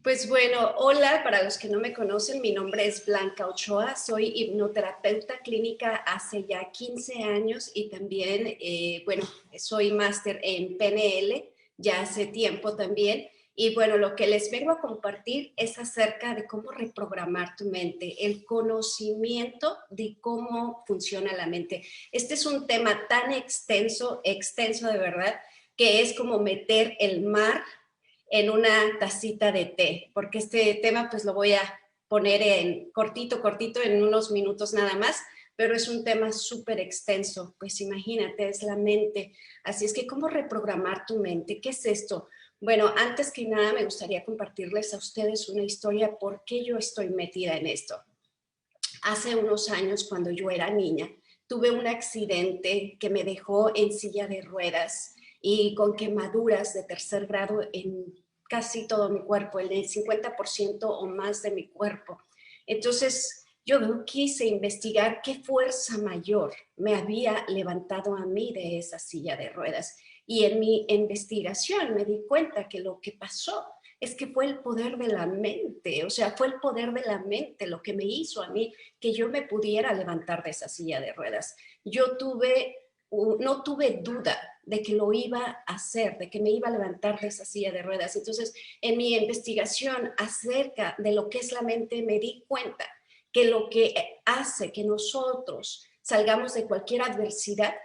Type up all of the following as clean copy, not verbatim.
Pues bueno, hola, para los que no me conocen, mi nombre es Blanca Ochoa, soy hipnoterapeuta clínica hace ya 15 años y también, bueno, soy máster en PNL ya hace tiempo también. Y bueno, lo que les vengo a compartir es acerca de cómo reprogramar tu mente, el conocimiento de cómo funciona la mente. Este es un tema tan extenso, extenso de verdad, que es como meter el mar en una tacita de té, porque este tema pues lo voy a poner en cortito, cortito, en unos minutos nada más, pero es un tema súper extenso, pues imagínate, es la mente. Así es que, ¿cómo reprogramar tu mente? ¿Qué es esto? Bueno, antes que nada me gustaría compartirles a ustedes una historia por qué yo estoy metida en esto. Hace unos años, cuando yo era niña, tuve un accidente que me dejó en silla de ruedas y con quemaduras de tercer grado en casi todo mi cuerpo, en el 50% o más de mi cuerpo. Entonces, yo quise investigar qué fuerza mayor me había levantado a mí de esa silla de ruedas. Y en mi investigación me di cuenta que lo que pasó es que fue el poder de la mente, o sea, fue el poder de la mente lo que me hizo a mí que yo me pudiera levantar de esa silla de ruedas. No tuve duda de que lo iba a hacer, de que me iba a levantar de esa silla de ruedas. Entonces, en mi investigación acerca de lo que es la mente, me di cuenta que lo que hace que nosotros salgamos de cualquier adversidad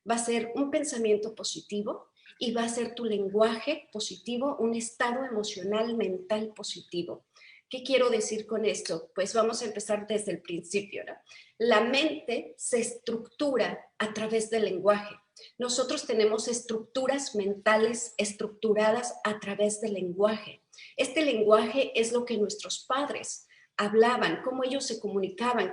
va a ser un pensamiento positivo y va a ser tu lenguaje positivo, un estado emocional, mental positivo. ¿Qué quiero decir con esto? Pues vamos a empezar desde el principio, ¿no? La mente se estructura a través del lenguaje. Nosotros tenemos estructuras mentales estructuradas a través del lenguaje. Este lenguaje es lo que nuestros padres hablaban, cómo ellos se comunicaban,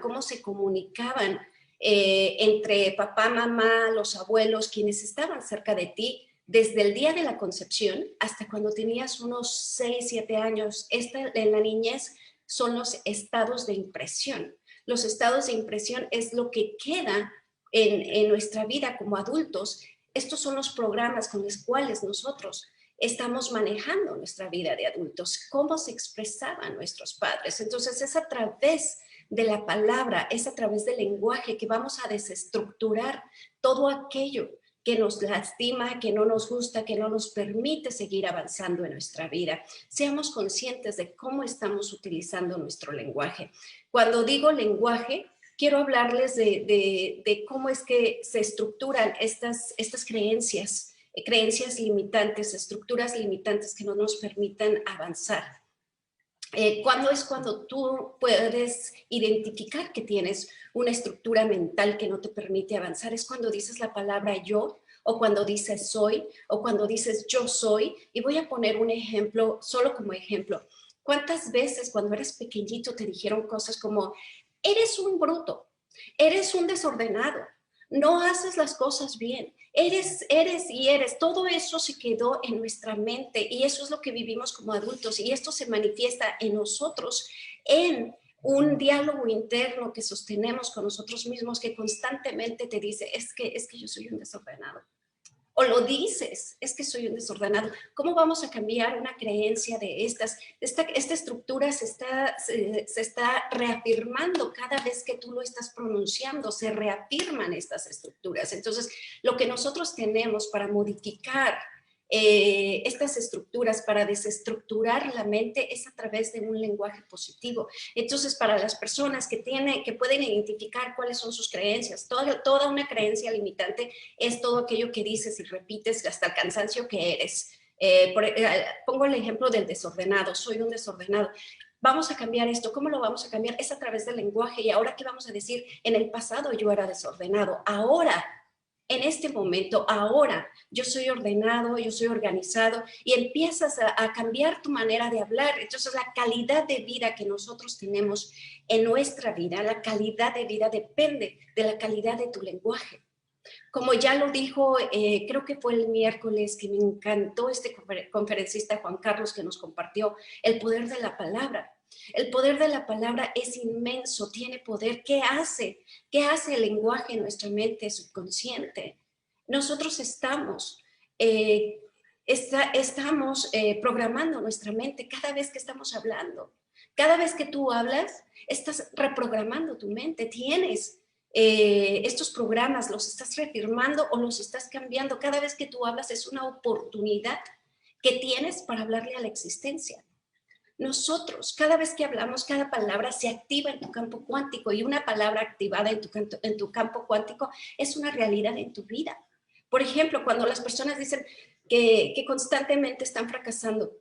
entre papá, mamá, los abuelos, quienes estaban cerca de ti, desde el día de la concepción hasta cuando tenías unos 6, 7 años. En la niñez son los estados de impresión. Los estados de impresión es lo que queda en nuestra vida como adultos. Estos son los programas con los cuales nosotros estamos manejando nuestra vida de adultos, cómo se expresaban nuestros padres. Entonces es a través de la palabra, es a través del lenguaje que vamos a desestructurar todo aquello que nos lastima, que no nos gusta, que no nos permite seguir avanzando en nuestra vida. Seamos conscientes de cómo estamos utilizando nuestro lenguaje. Cuando digo lenguaje, quiero hablarles de cómo es que se estructuran estas creencias, creencias limitantes, estructuras limitantes que no nos permitan avanzar. ¿Cuándo es cuando tú puedes identificar que tienes una estructura mental que no te permite avanzar? Es cuando dices la palabra yo, o cuando dices soy, o cuando dices yo soy. Y voy a poner un ejemplo, solo como ejemplo. ¿Cuántas veces cuando eras pequeñito te dijeron cosas como, eres un bruto, eres un desordenado, no haces las cosas bien, eres, todo eso se quedó en nuestra mente y eso es lo que vivimos como adultos y esto se manifiesta en nosotros en un diálogo interno que sostenemos con nosotros mismos que constantemente te dice, es que yo soy un desordenado. O lo dices, es que soy un desordenado. ¿Cómo vamos a cambiar una creencia de estas? Esta estructura se está reafirmando cada vez que tú lo estás pronunciando, se reafirman estas estructuras. Entonces, lo que nosotros tenemos para modificar estas estructuras, para desestructurar la mente, es a través de un lenguaje positivo. Entonces, para las personas que pueden identificar cuáles son sus creencias, toda una creencia limitante es todo aquello que dices y repites hasta el cansancio que eres. Pongo el ejemplo del desordenado, soy un desordenado. Vamos a cambiar esto. ¿Cómo lo vamos a cambiar? Es a través del lenguaje. Y ahora, ¿qué vamos a decir? En el pasado yo era desordenado. Ahora, en este momento, ahora, yo soy ordenado, yo soy organizado y empiezas a cambiar tu manera de hablar. Entonces, la calidad de vida que nosotros tenemos en nuestra vida, la calidad de vida depende de la calidad de tu lenguaje. Como ya lo dijo, creo que fue el miércoles, que me encantó este conferencista Juan Carlos que nos compartió el poder de la palabra. El poder de la palabra es inmenso, tiene poder. ¿Qué hace? ¿Qué hace el lenguaje en nuestra mente subconsciente? Nosotros estamos estamos programando nuestra mente cada vez que estamos hablando. Cada vez que tú hablas, estás reprogramando tu mente. Tienes estos programas, los estás reafirmando o los estás cambiando. Cada vez que tú hablas es una oportunidad que tienes para hablarle a la existencia. Nosotros, cada vez que hablamos, cada palabra se activa en tu campo cuántico, y una palabra activada en tu campo cuántico es una realidad en tu vida. Por ejemplo, cuando las personas dicen que constantemente están fracasando,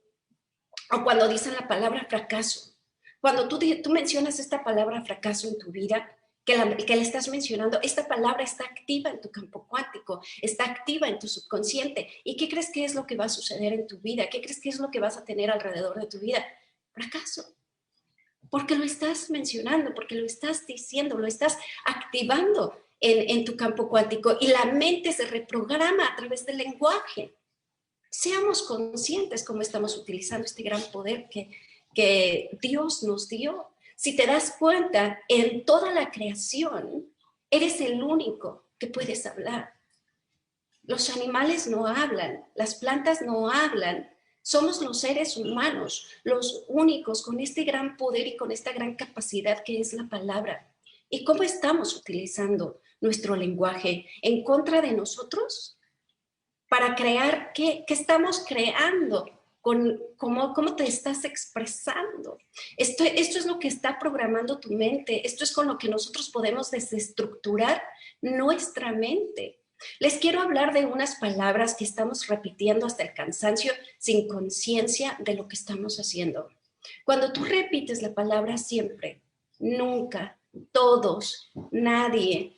o cuando dicen la palabra fracaso, cuando tú mencionas esta palabra fracaso en tu vida, que le estás mencionando, esta palabra está activa en tu campo cuántico, está activa en tu subconsciente. ¿Y qué crees que es lo que va a suceder en tu vida? ¿Qué crees que es lo que vas a tener alrededor de tu vida? Fracaso. Porque lo estás mencionando, porque lo estás diciendo, lo estás activando en tu campo cuántico, y la mente se reprograma a través del lenguaje. Seamos conscientes cómo estamos utilizando este gran poder que Dios nos dio. Si te das cuenta, en toda la creación, eres el único que puedes hablar. Los animales no hablan, las plantas no hablan. Somos los seres humanos, los únicos con este gran poder y con esta gran capacidad que es la palabra. ¿Y cómo estamos utilizando nuestro lenguaje? ¿En contra de nosotros? Para crear, ¿qué estamos creando? ¿Cómo te estás expresando? Esto es lo que está programando tu mente. Esto es con lo que nosotros podemos desestructurar nuestra mente. Les quiero hablar de unas palabras que estamos repitiendo hasta el cansancio sin conciencia de lo que estamos haciendo. Cuando tú repites la palabra siempre, nunca, todos, nadie,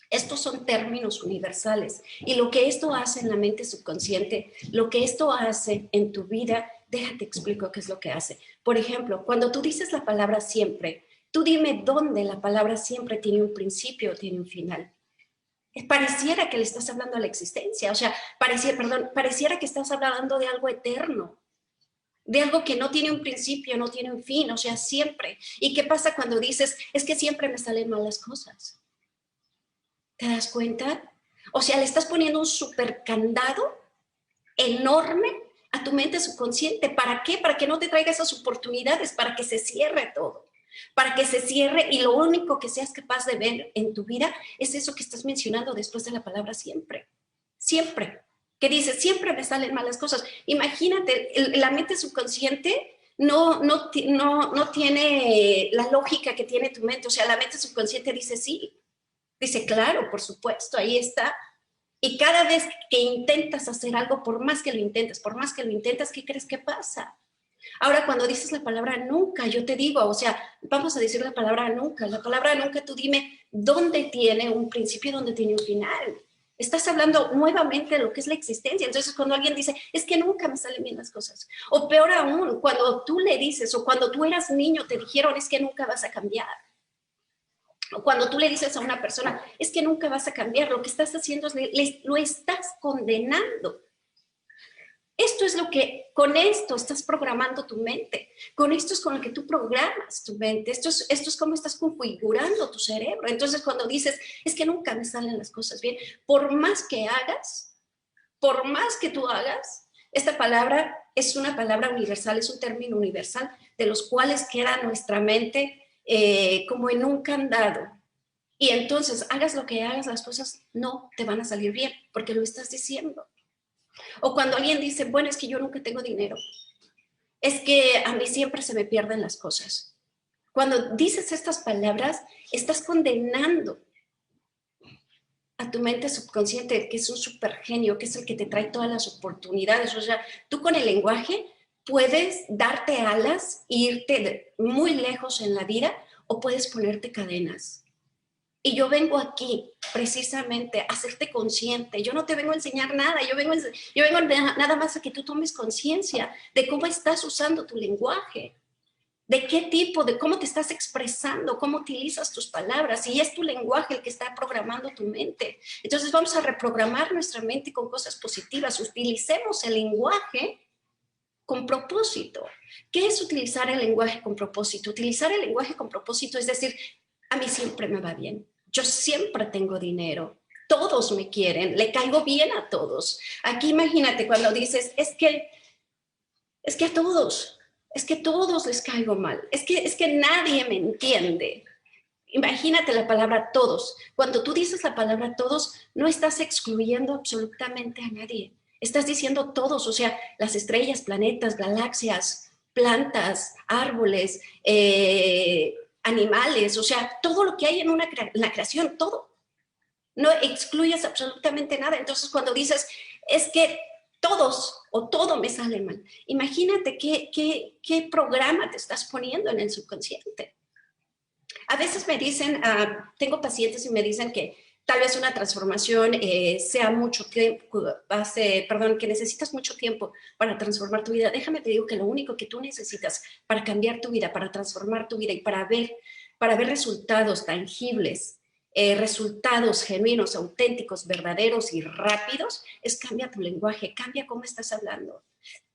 estos son términos universales, y lo que esto hace en la mente subconsciente, lo que esto hace en tu vida, déjate explico qué es lo que hace. Por ejemplo, cuando tú dices la palabra siempre, tú dime dónde la palabra siempre tiene un principio o tiene un final. Pareciera que le estás hablando a la existencia, o sea, pareciera que estás hablando de algo eterno, de algo que no tiene un principio, no tiene un fin, o sea, siempre. ¿Y qué pasa cuando dices, es que siempre me salen mal las cosas? ¿Te das cuenta? O sea, le estás poniendo un super candado enorme a tu mente subconsciente. ¿Para qué? Para que no te traiga esas oportunidades, para que se cierre todo. Para que se cierre, y lo único que seas capaz de ver en tu vida es eso que estás mencionando después de la palabra siempre. Siempre. Que dices, siempre me salen malas cosas. Imagínate, la mente subconsciente no tiene la lógica que tiene tu mente. O sea, la mente subconsciente dice sí. Dice, claro, por supuesto, ahí está. Y cada vez que intentas hacer algo, por más que lo intentes, ¿qué crees que pasa? Ahora, cuando dices la palabra nunca, yo te digo, o sea, vamos a decir la palabra nunca. La palabra nunca, tú dime dónde tiene un principio y dónde tiene un final. Estás hablando nuevamente de lo que es la existencia. Entonces, cuando alguien dice, es que nunca me salen bien las cosas. O peor aún, cuando tú le dices, o cuando tú eras niño, te dijeron, es que nunca vas a cambiar. O cuando tú le dices a una persona, es que nunca vas a cambiar, lo que estás haciendo es lo estás condenando. Esto es lo que, con esto estás programando tu mente. Con esto es con lo que tú programas tu mente. Esto es cómo estás configurando tu cerebro. Entonces, cuando dices, es que nunca me salen las cosas bien, por más que hagas, por más que tú hagas, esta palabra es una palabra universal, es un término universal de los cuales queda nuestra mente como en un candado. Y entonces, hagas lo que hagas, las cosas no te van a salir bien, porque lo estás diciendo. O cuando alguien dice, bueno, es que yo nunca tengo dinero, es que a mí siempre se me pierden las cosas. Cuando dices estas palabras, estás condenando a tu mente subconsciente, que es un super genio, que es el que te trae todas las oportunidades. O sea, tú con el lenguaje puedes darte alas e irte muy lejos en la vida, o puedes ponerte cadenas. Y yo vengo aquí precisamente a hacerte consciente. Yo no te vengo a enseñar nada, yo vengo nada más a que tú tomes conciencia de cómo estás usando tu lenguaje, de qué tipo, de cómo te estás expresando, cómo utilizas tus palabras, y es tu lenguaje el que está programando tu mente. Entonces vamos a reprogramar nuestra mente con cosas positivas. Utilicemos el lenguaje con propósito. ¿Qué es utilizar el lenguaje con propósito? Utilizar el lenguaje con propósito es decir, a mí siempre me va bien, yo siempre tengo dinero, todos me quieren, le caigo bien a todos. Aquí imagínate cuando dices, es que a todos, es que a todos les caigo mal, es que nadie me entiende. Imagínate la palabra todos. Cuando tú dices la palabra todos, no estás excluyendo absolutamente a nadie. Estás diciendo todos, o sea, las estrellas, planetas, galaxias, plantas, árboles, animales, o sea, todo lo que hay en la creación, todo. No excluyes absolutamente nada. Entonces, cuando dices, es que todos o todo me sale mal, imagínate qué programa te estás poniendo en el subconsciente. A veces me dicen, tengo pacientes y me dicen que tal vez una transformación sea mucho tiempo, que necesitas mucho tiempo para transformar tu vida. Déjame te digo que lo único que tú necesitas para cambiar tu vida, para transformar tu vida y para ver resultados tangibles, resultados genuinos, auténticos, verdaderos y rápidos, es cambia tu lenguaje, cambia cómo estás hablando.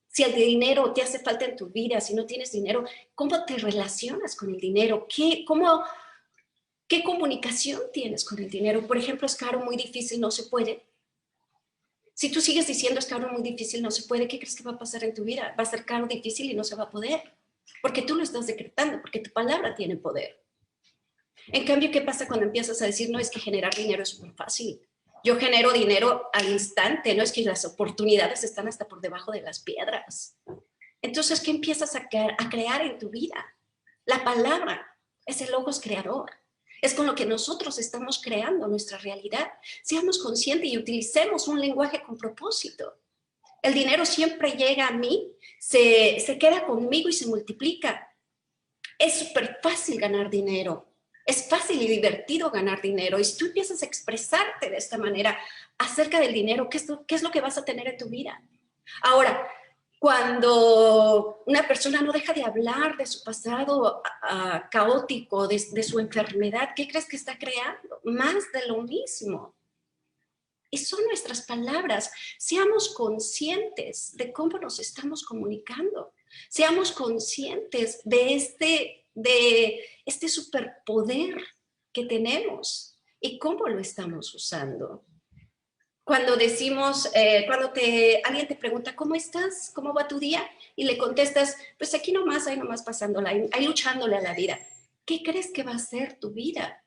Si el dinero te hace falta en tu vida, si no tienes dinero, ¿cómo te relacionas con el dinero? ¿Qué comunicación tienes con el dinero? Por ejemplo, es caro, muy difícil, no se puede. Si tú sigues diciendo es caro, muy difícil, no se puede, ¿qué crees que va a pasar en tu vida? Va a ser caro, difícil y no se va a poder. Porque tú lo estás decretando, porque tu palabra tiene poder. En cambio, ¿qué pasa cuando empiezas a decir, no, es que generar dinero es súper fácil? Yo genero dinero al instante, no es que las oportunidades están hasta por debajo de las piedras. Entonces, ¿qué empiezas a crear en tu vida? La palabra es el logos creador. Es con lo que nosotros estamos creando nuestra realidad. Seamos conscientes y utilicemos un lenguaje con propósito. El dinero siempre llega a mí, se queda conmigo y se multiplica. Es súper fácil ganar dinero. Es fácil y divertido ganar dinero. Y si tú empiezas a expresarte de esta manera acerca del dinero, ¿qué es lo que vas a tener en tu vida? Ahora, cuando una persona no deja de hablar de su pasado caótico, de su enfermedad, ¿qué crees que está creando? Más de lo mismo. Y son nuestras palabras. Seamos conscientes de cómo nos estamos comunicando. Seamos conscientes de este superpoder que tenemos y cómo lo estamos usando. Cuando decimos, alguien te pregunta, ¿cómo estás? ¿Cómo va tu día? Y le contestas, pues aquí nomás, ahí nomás pasándola, ahí luchándole a la vida. ¿Qué crees que va a ser tu vida?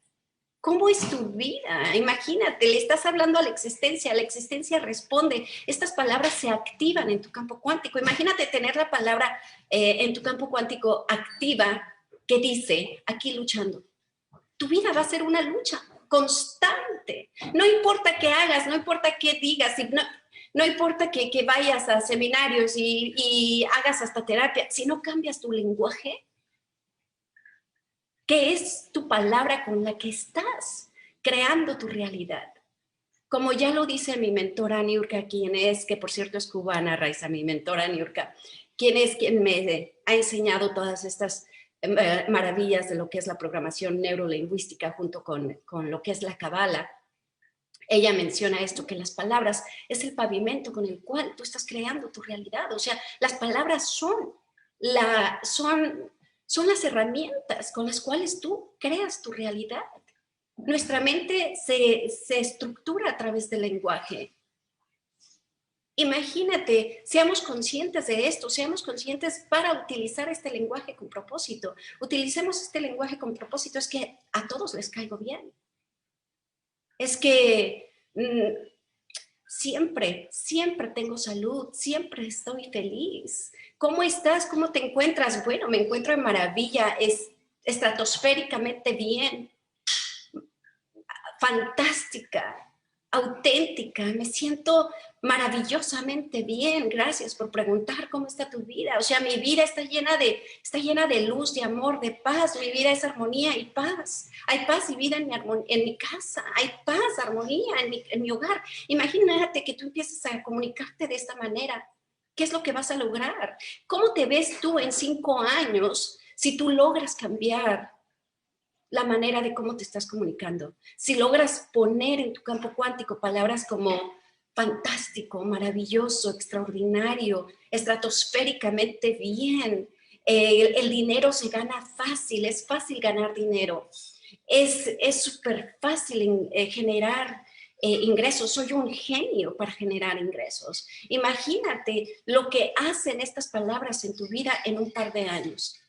¿Cómo es tu vida? Imagínate, le estás hablando a la existencia responde. Estas palabras se activan en tu campo cuántico. Imagínate tener la palabra en tu campo cuántico activa que dice, aquí luchando. Tu vida va a ser una lucha constante. No importa qué hagas, no importa qué digas, no importa que vayas a seminarios y hagas hasta terapia, si no cambias tu lenguaje, ¿qué es tu palabra con la que estás creando tu realidad? Como ya lo dice mi mentora Niurka, que por cierto es cubana, Raiza, mi mentora Niurka, quien me ha enseñado todas estas maravillas de lo que es la programación neurolingüística junto con lo que es la Kabbalah. Ella menciona esto, que las palabras es el pavimento con el cual tú estás creando tu realidad. O sea, las palabras son las herramientas con las cuales tú creas tu realidad. Nuestra mente se estructura a través del lenguaje. Imagínate, seamos conscientes de esto, seamos conscientes para utilizar este lenguaje con propósito. Utilicemos este lenguaje con propósito, es que a todos les caigo bien. Es que siempre tengo salud, siempre estoy feliz. ¿Cómo estás? ¿Cómo te encuentras? Bueno, me encuentro en maravilla, estratosféricamente bien, fantástica, auténtica, me siento maravillosamente bien. Gracias por preguntar cómo está tu vida. O sea, mi vida está llena de luz, de amor, de paz. Mi vida es armonía y paz. Hay paz y vida en mi casa. Hay paz, armonía en mi hogar. Imagínate que tú empieces a comunicarte de esta manera. ¿Qué es lo que vas a lograr? ¿Cómo te ves tú en 5 años si tú logras cambiar la manera de cómo te estás comunicando? Si logras poner en tu campo cuántico palabras como fantástico, maravilloso, extraordinario, estratosféricamente bien, el dinero se gana fácil, es fácil ganar dinero, es súper fácil generar ingresos, soy un genio para generar ingresos. Imagínate lo que hacen estas palabras en tu vida en un par de años.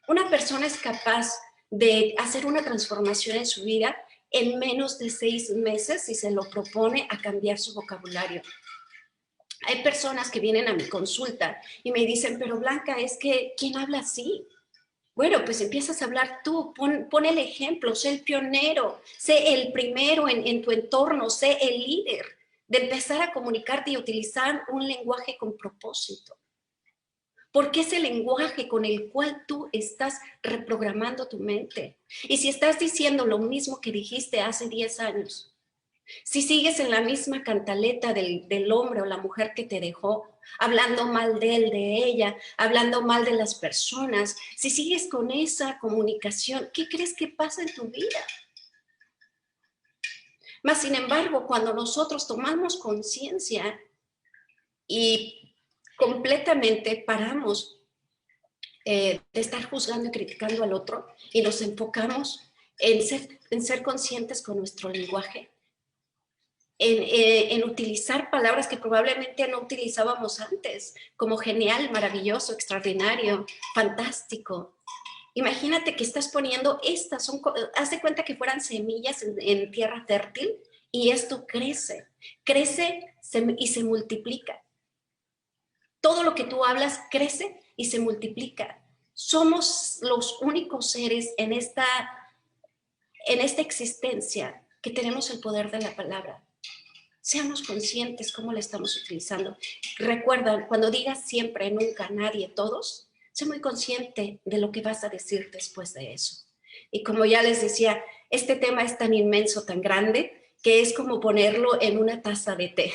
Una persona es capaz de hacer una transformación en su vida en menos de 6 meses si se lo propone a cambiar su vocabulario. Hay personas que vienen a mi consulta y me dicen, pero Blanca, es que ¿quién habla así? Bueno, pues empiezas a hablar tú, pon el ejemplo, sé el pionero, sé el primero en tu entorno, sé el líder de empezar a comunicarte y utilizar un lenguaje con propósito. Porque es el lenguaje con el cual tú estás reprogramando tu mente. Y si estás diciendo lo mismo que dijiste hace 10 años, si sigues en la misma cantaleta del hombre o la mujer que te dejó, hablando mal de él, de ella, hablando mal de las personas, si sigues con esa comunicación, ¿qué crees que pasa en tu vida? Mas, sin embargo, cuando nosotros tomamos conciencia y completamente paramos de estar juzgando y criticando al otro y nos enfocamos en ser conscientes con nuestro lenguaje, en utilizar palabras que probablemente no utilizábamos antes, como genial, maravilloso, extraordinario, fantástico. Imagínate que estás poniendo estas, haz de cuenta que fueran semillas en tierra fértil y esto crece y se multiplica. Todo lo que tú hablas crece y se multiplica. Somos los únicos seres en esta existencia que tenemos el poder de la palabra. Seamos conscientes cómo la estamos utilizando. Recuerda, cuando digas siempre, nunca, nadie, todos, sé muy consciente de lo que vas a decir después de eso. Y como ya les decía, este tema es tan inmenso, tan grande, que es como ponerlo en una taza de té.